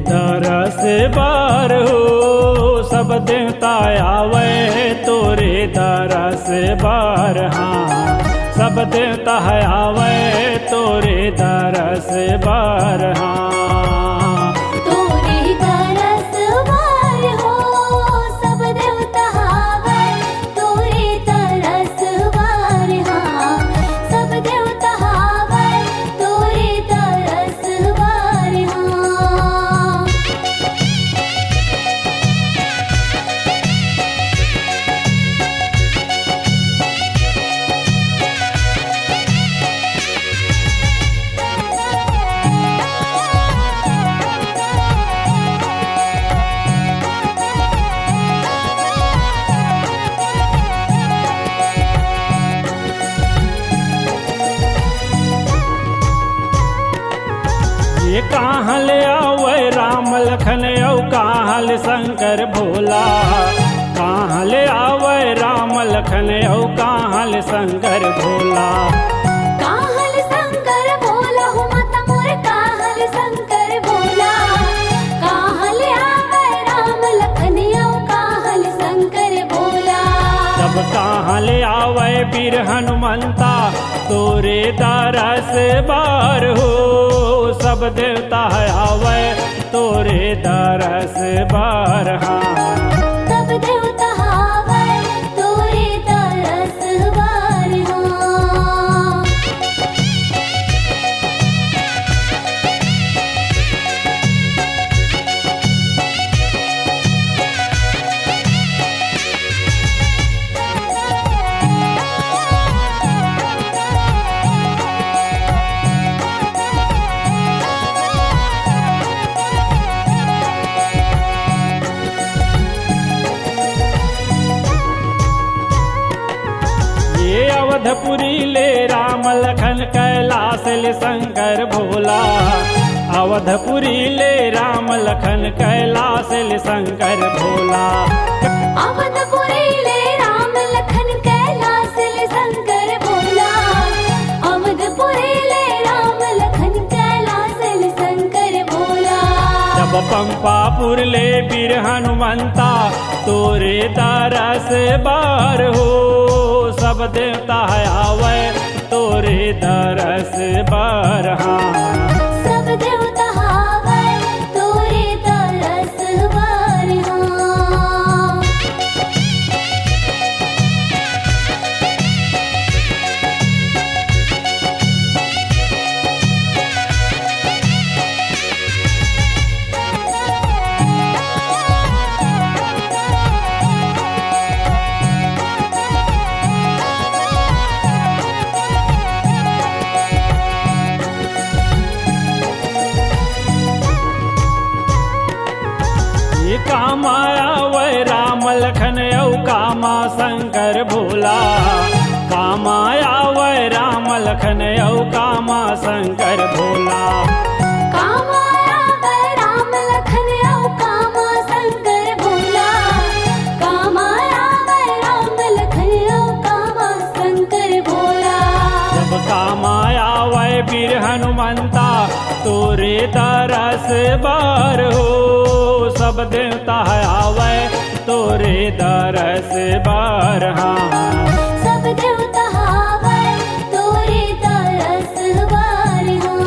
दरस बार हो सब देवता आवे तोरे दरस बार। हाँ सब देवता आवे तोरे दरस बार। हाँ तोरे दरस बार हो सब देवता आवे तोरे दरस बार। हाँ सब देवता आवे तोरे दरस बार। हाँ ये कहाँ ले आवे राम लखन औ कहाँ ले शंकर भोला। कहाँ ले आवे राम लखन औ कहाँ ले शंकर भोला। काहल शंकर भोला हो माता मोर काहल शंकर भोला। काहल आवे राम लखन औ काहल शंकर भोला। जब कहाँ ले आवे वीर हनुमंता तोरे दरस बार हो सब देवता आवे तोरे दरस बार। हाँ सब देवता आवे तोरे दरस बार। हाँ ये अवधपुरी ले राम लखन कैलाश ले शंकर भोला। अवधपुरी ले राम लखन कैलाश ले शंकर भोला। अवधपुरी ले राम लखन कैलाश ले शंकर भोला। अवधपुरी ले राम लखन कैलाश ले शंकर भोला। जब पंपापुर ले वीर हनुमंता तोरे दरस बार हो सब देवता आवे तोरे दरस बार। हाँ सब देवता आवे तोरे दरस बार। हाँ ये कामाया वै राम लखन औ कामा शंकर भोला। कामाया वै राम लखन औ कामा शंकर भोला। कामाया वै राम लखन औ कामा शंकर भोला। कामाया वै राम लखन औ कामा शंकर भोला। जब कामाया वै वीर हनुमंता तोरे दरस बार हो सब देवता आवे तोरे दरस बार। हाँ सब देवता आवे तोरे दरस बार। हाँ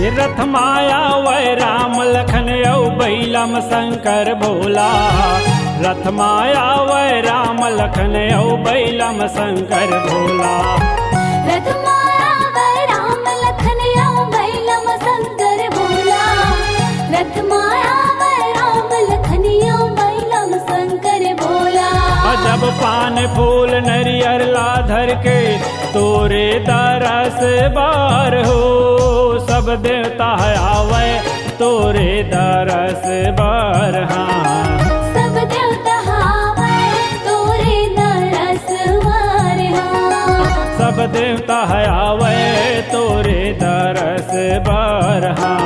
ये रथ माया वै राम लखन औ बैलम शंकर भोला। रथ माया वै राम लखन औ बैलम शंकर भोला। रथ माया वै राम लखन औ बैलम शंकर भोला। रथ माया वै राम लखन औ बैलम शंकर भोला। जब पान फूल नरियर ला धर के तोरे दरस बार हो सब देवता आवे तोरे दरस बर हाँ। सब देवता आवे तोरे दरस बर हाँ। सब देवता है आवे तोरे दरस बर हाँ।